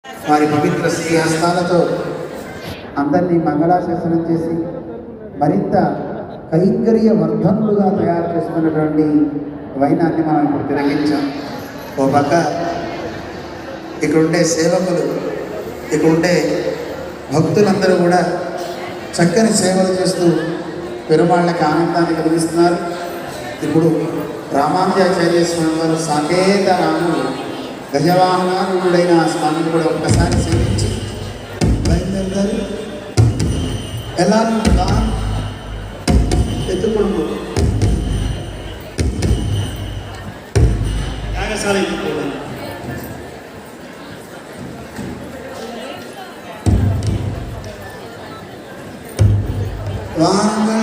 వారి పవిత్ర శ్రీహస్తాలతో అందరినీ మంగళాశాసనం చేసి మరింత కైంకర్య వర్ధనులుగా తయారు చేసుకున్నటువంటి వైనాన్ని మనం ఇప్పుడు తిరగించాం. ఓ పక్క ఇక్కడుండే సేవకులు, ఇక్కడుండే భక్తులందరూ కూడా చక్కని సేవలు చేస్తూ పెరుమాళ్ళకి ఆనందాన్ని కలిగిస్తున్నారు. ఇప్పుడు రామానుజాచార్య స్వామి వారు సాకేత రాముడు గజవాహనారుడైన స్వామిని కూడా ఒక్కసారి సేవించి బయలుదేరుతారు. ఎలా ఎత్తుకొడుకు యాగశాల ఎత్తుకోవడం వాహనంగా